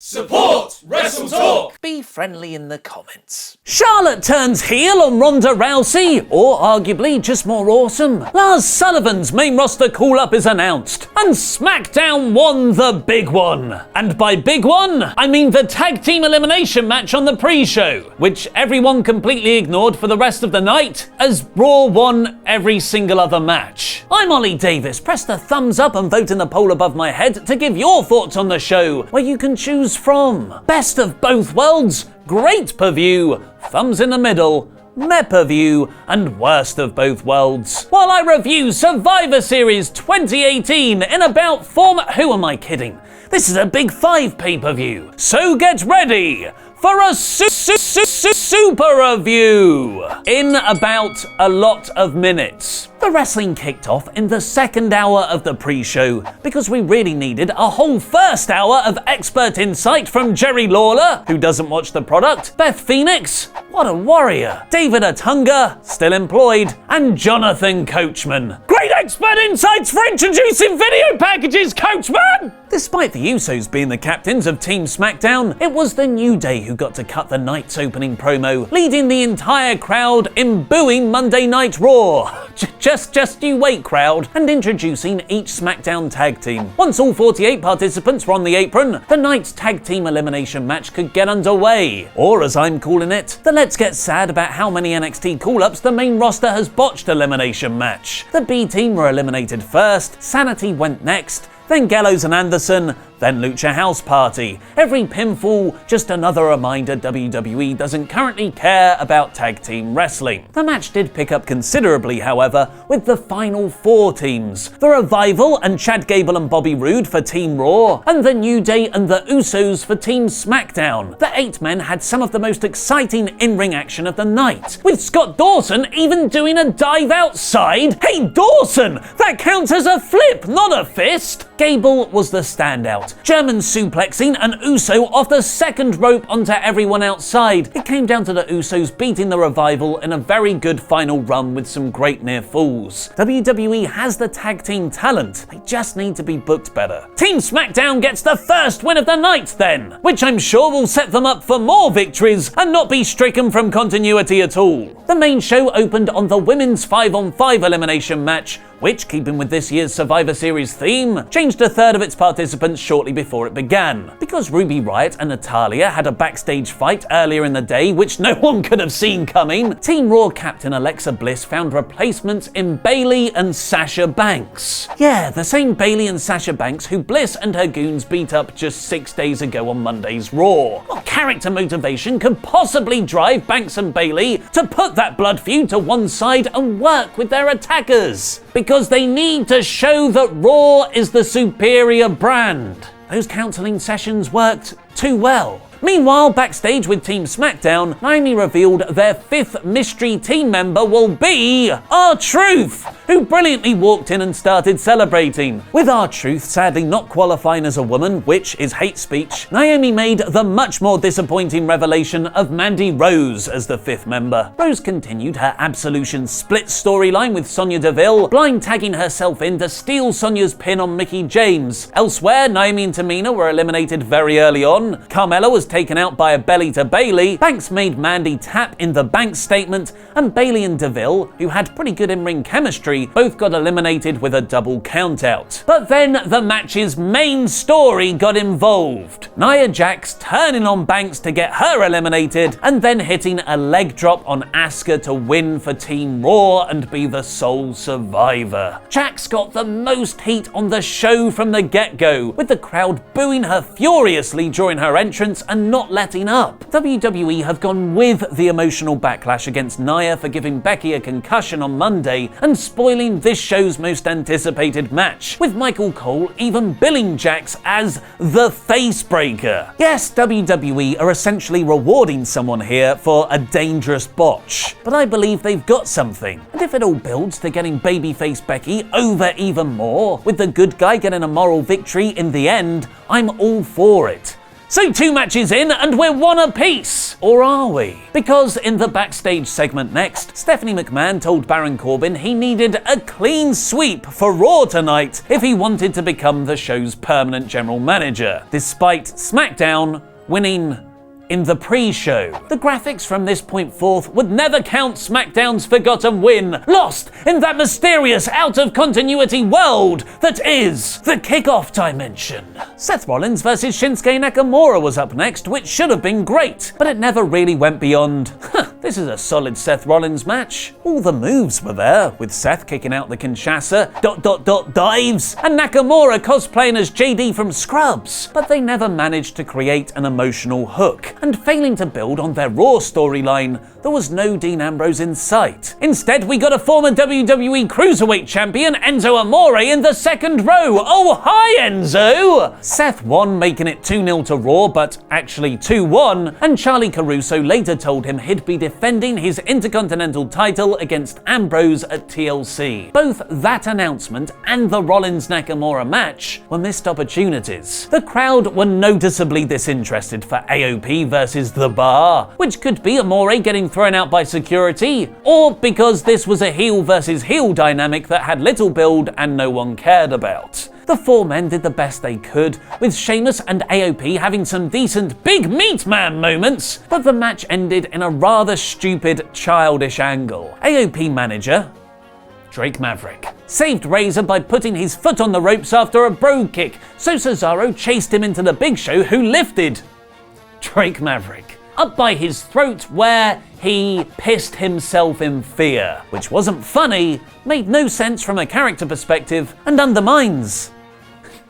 Support WrestleTalk! Be friendly in the comments. Charlotte turns heel on Ronda Rousey, or arguably just more awesome. Lars Sullivan's main roster call-up is announced, and SmackDown won the big one. And by big one, I mean the tag team elimination match on the pre-show, which everyone completely ignored for the rest of the night, as Raw won every single other match. I'm Ollie Davis. Press the thumbs up and vote in the poll above my head to give your thoughts on the show, where you can choose from best of both worlds, great per view, thumbs in the middle, meh per view, and worst of both worlds. While I review Survivor Series 2018 in about who am I kidding? This is a Big 5 pay-per-view, so get ready for a super review in about a lot of minutes. The wrestling kicked off in the second hour of the pre-show because we really needed a whole first hour of expert insight from Jerry Lawler, who doesn't watch the product, Beth Phoenix, what a warrior, David Otunga, still employed, and Jonathan Coachman. Great expert insights for introducing video packages, Coachman! Despite the Usos being the captains of Team SmackDown, it was the New Day who got to cut the night's opening promo, leading the entire crowd in booing Monday Night Raw. Just you wait, crowd, and introducing each SmackDown tag team. Once all 48 participants were on the apron, the night's tag team elimination match could get underway. Or as I'm calling it, the Let's Get Sad about how many NXT call-ups the main roster has botched elimination match. The B team were eliminated first, Sanity went next, then Gallows and Anderson, then Lucha House Party. Every pinfall, just another reminder WWE doesn't currently care about tag team wrestling. The match did pick up considerably, however, with the final 4 teams. The Revival and Chad Gable and Bobby Roode for Team Raw, and the New Day and the Usos for Team SmackDown. The 8 men had some of the most exciting in-ring action of the night, with Scott Dawson even doing a dive outside. Hey Dawson, that counts as a flip, not a fist! Gable was the standout, German suplexing an Uso off the second rope onto everyone outside. It came down to the Usos beating the Revival in a very good final run with some great near falls. WWE has the tag team talent, they just need to be booked better. Team SmackDown gets the first win of the night then, which I'm sure will set them up for more victories and not be stricken from continuity at all. The main show opened on the women's 5-on-5 elimination match, which, keeping with this year's Survivor Series theme, changed a third of its participants shortly before it began. Because Ruby Riott and Natalya had a backstage fight earlier in the day which no one could have seen coming, Team Raw captain Alexa Bliss found replacements in Bayley and Sasha Banks. Yeah, the same Bayley and Sasha Banks who Bliss and her goons beat up just 6 days ago on Monday's Raw. What character motivation could possibly drive Banks and Bayley to put that blood feud to one side and work with their attackers? Because they need to show that Raw is the superior brand. Those counseling sessions worked too well. Meanwhile, backstage with Team SmackDown, Naomi revealed their 5th mystery team member will be R-Truth, who brilliantly walked in and started celebrating. With R-Truth sadly not qualifying as a woman, which is hate speech, Naomi made the much more disappointing revelation of Mandy Rose as the 5th member. Rose continued her Absolution split storyline with Sonya Deville, blind tagging herself in to steal Sonya's pin on Mickie James. Elsewhere, Naomi and Tamina were eliminated very early on. Carmella was taken out by a belly to Bayley, Banks made Mandy tap in the Banks statement, and Bayley and Deville, who had pretty good in-ring chemistry, both got eliminated with a double countout. But then the match's main story got involved. Nia Jax turning on Banks to get her eliminated, and then hitting a leg drop on Asuka to win for Team Raw and be the sole survivor. Jax got the most heat on the show from the get-go, with the crowd booing her furiously during her entrance and not letting up. WWE have gone with the emotional backlash against Nia for giving Becky a concussion on Monday and spoiling this show's most anticipated match, with Michael Cole even billing Jax as the face breaker. Yes, WWE are essentially rewarding someone here for a dangerous botch, but I believe they've got something. And if it all builds to getting babyface Becky over even more, with the good guy getting a moral victory in the end, I'm all for it. So 2 matches in and we're 1 apiece. Or are we? Because in the backstage segment next, Stephanie McMahon told Baron Corbin he needed a clean sweep for Raw tonight if he wanted to become the show's permanent general manager, despite SmackDown winning in the pre-show. The graphics from this point forth would never count SmackDown's forgotten win, lost in that mysterious out-of-continuity world that is the Kickoff dimension. Seth Rollins versus Shinsuke Nakamura was up next, which should have been great, but it never really went beyond, this is a solid Seth Rollins match. All the moves were there, with Seth kicking out the Kinshasa, dives, and Nakamura cosplaying as JD from Scrubs, but they never managed to create an emotional hook. And failing to build on their Raw storyline, there was no Dean Ambrose in sight. Instead, we got a former WWE Cruiserweight champion, Enzo Amore, in the second row. Oh, hi, Enzo! Seth won, making it 2-0 to Raw, but actually 2-1, and Charlie Caruso later told him he'd be defending his Intercontinental title against Ambrose at TLC. Both that announcement and the Rollins-Nakamura match were missed opportunities. The crowd were noticeably disinterested for AOP versus The Bar, which could be Amore getting thrown out by security, or because this was a heel versus heel dynamic that had little build and no one cared about. The 4 men did the best they could, with Sheamus and AOP having some decent big meat man moments, but the match ended in a rather stupid, childish angle. AOP manager Drake Maverick saved Razor by putting his foot on the ropes after a brogue kick, so Cesaro chased him into the Big Show, who lifted Drake Maverick up by his throat, where he pissed himself in fear, which wasn't funny, made no sense from a character perspective, and undermines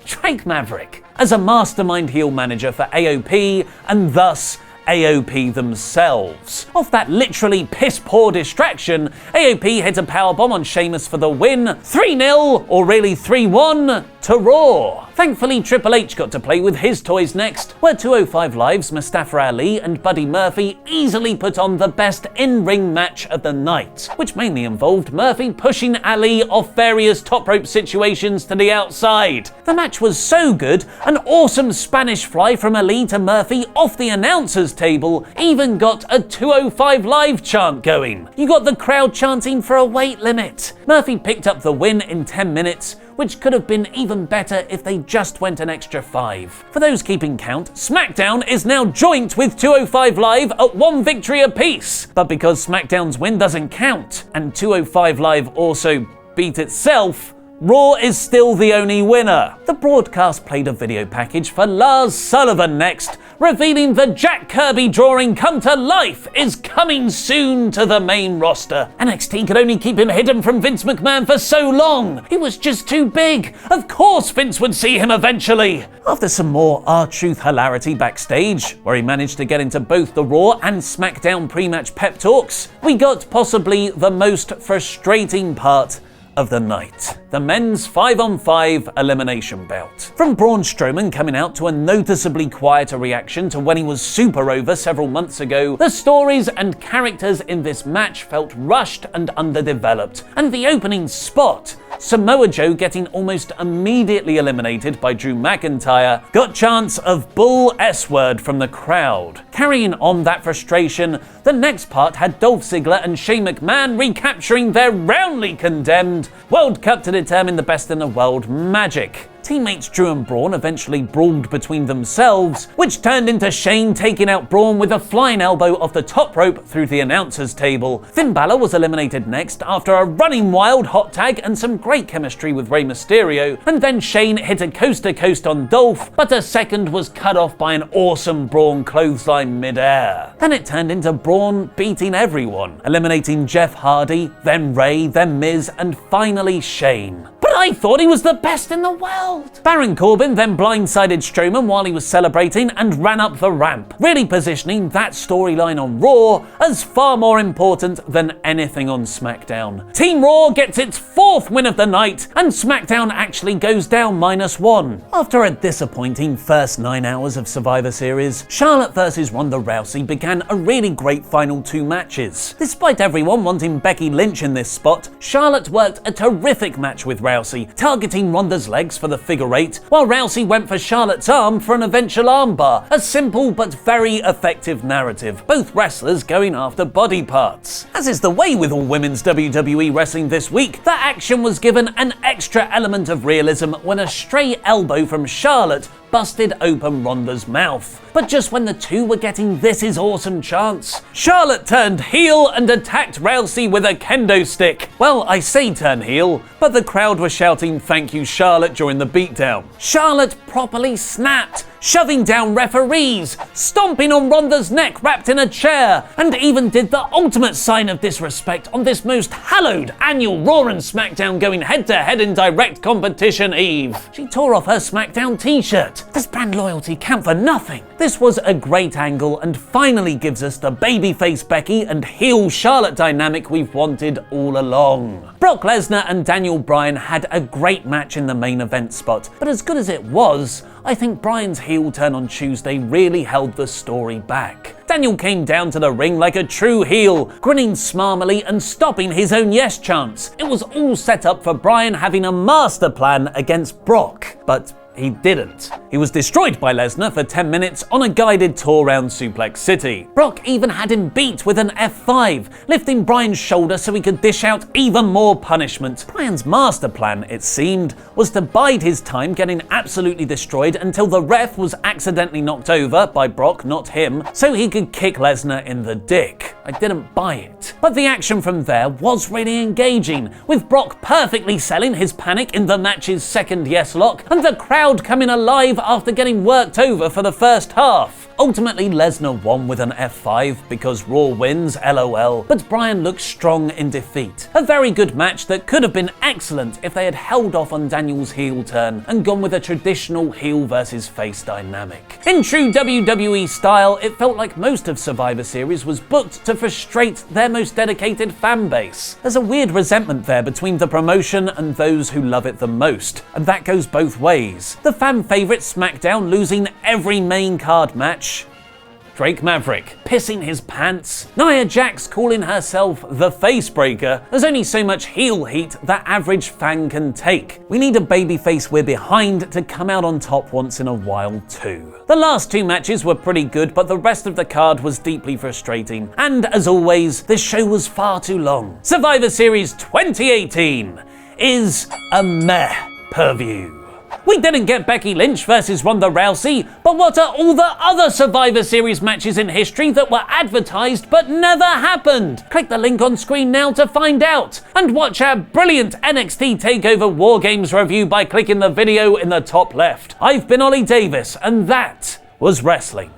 Drake Maverick as a mastermind heel manager for AOP, and thus AOP themselves. Off that literally piss-poor distraction, AOP hit a powerbomb on Sheamus for the win, 3-0, or really 3-1, to Raw. Thankfully, Triple H got to play with his toys next, where 205 Live's Mustafa Ali and Buddy Murphy easily put on the best in-ring match of the night, which mainly involved Murphy pushing Ali off various top rope situations to the outside. The match was so good, an awesome Spanish fly from Ali to Murphy off the announcer's table even got a 205 Live chant going. You got the crowd chanting for a weight limit. Murphy picked up the win in 10 minutes, which could have been even better if they just went an extra 5. For those keeping count, SmackDown is now joint with 205 Live at 1 victory apiece. But because SmackDown's win doesn't count, and 205 Live also beat itself, Raw is still the only winner. The broadcast played a video package for Lars Sullivan next, revealing the Jack Kirby drawing come to life is coming soon to the main roster. NXT could only keep him hidden from Vince McMahon for so long. He was just too big. Of course Vince would see him eventually. After some more R-Truth hilarity backstage, where he managed to get into both the Raw and SmackDown pre-match pep talks, we got possibly the most frustrating part of the night: the men's 5-on-5 elimination bout. From Braun Strowman coming out to a noticeably quieter reaction to when he was super over several months ago, the stories and characters in this match felt rushed and underdeveloped, and the opening spot, Samoa Joe getting almost immediately eliminated by Drew McIntyre, got chants of bull S-word from the crowd. Carrying on that frustration, the next part had Dolph Ziggler and Shane McMahon recapturing their roundly condemned World Cup to determine the best in the world magic. Teammates Drew and Braun eventually brawled between themselves, which turned into Shane taking out Braun with a flying elbow off the top rope through the announcer's table. Finn Balor was eliminated next after a running wild hot tag and some great chemistry with Rey Mysterio, and then Shane hit a coast-to-coast on Dolph, but a second was cut off by an awesome Braun clothesline mid-air. Then it turned into Braun beating everyone, eliminating Jeff Hardy, then Rey, then Miz, and finally Shane. But I thought he was the best in the world. Baron Corbin then blindsided Strowman while he was celebrating and ran up the ramp, really positioning that storyline on Raw as far more important than anything on SmackDown. Team Raw gets its 4th win of the night, and SmackDown actually goes down -1. After a disappointing first 9 hours of Survivor Series, Charlotte vs Ronda Rousey began a really great final 2 matches. Despite everyone wanting Becky Lynch in this spot, Charlotte worked a terrific match with Rousey, Rousey, targeting Ronda's legs for the figure eight, while Rousey went for Charlotte's arm for an eventual armbar. A simple but very effective narrative, both wrestlers going after body parts. As is the way with all women's WWE wrestling this week, the action was given an extra element of realism when a stray elbow from Charlotte busted open Ronda's mouth. But just when the two were getting "this is awesome" chants, Charlotte turned heel and attacked Rousey with a kendo stick. Well, I say turn heel, but the crowd were shouting "thank you Charlotte" during the beatdown. Charlotte properly snapped, shoving down referees, stomping on Ronda's neck wrapped in a chair, and even did the ultimate sign of disrespect on this most hallowed annual Raw and SmackDown going head-to-head in direct competition eve. She tore off her SmackDown t-shirt. Does brand loyalty count for nothing? This was a great angle and finally gives us the babyface Becky and heel Charlotte dynamic we've wanted all along. Brock Lesnar and Daniel Bryan had a great match in the main event spot, but as good as it was, I think Bryan's heel turn on Tuesday really held the story back. Daniel came down to the ring like a true heel, grinning smarmily and stopping his own yes chants. It was all set up for Bryan having a master plan against Brock, but he didn't. He was destroyed by Lesnar for 10 minutes on a guided tour around Suplex City. Brock even had him beat with an F5, lifting Bryan's shoulder so he could dish out even more punishment. Bryan's master plan, it seemed, was to bide his time getting absolutely destroyed until the ref was accidentally knocked over by Brock, not him, so he could kick Lesnar in the dick. I didn't buy it. But the action from there was really engaging, with Brock perfectly selling his panic in the match's second yes lock, and the crowd coming alive after getting worked over for the first half. Ultimately, Lesnar won with an F5 because Raw wins, LOL, but Bryan looked strong in defeat. A very good match that could have been excellent if they had held off on Daniel's heel turn and gone with a traditional heel versus face dynamic. In true WWE style, it felt like most of Survivor Series was booked to frustrate their most dedicated fan base. There's a weird resentment there between the promotion and those who love it the most, and that goes both ways. The fan favorite SmackDown losing every main card match, Drake Maverick pissing his pants, Nia Jax calling herself the face breaker. There's only so much heel heat that average fan can take. We need a babyface we're behind to come out on top once in a while too. The last two matches were pretty good, but the rest of the card was deeply frustrating. And as always, this show was far too long. Survivor Series 2018 is a meh per-view. We didn't get Becky Lynch versus Ronda Rousey, but what are all the other Survivor Series matches in history that were advertised but never happened? Click the link on screen now to find out, and watch our brilliant NXT TakeOver War Games review by clicking the video in the top left. I've been Ollie Davis, and that was wrestling.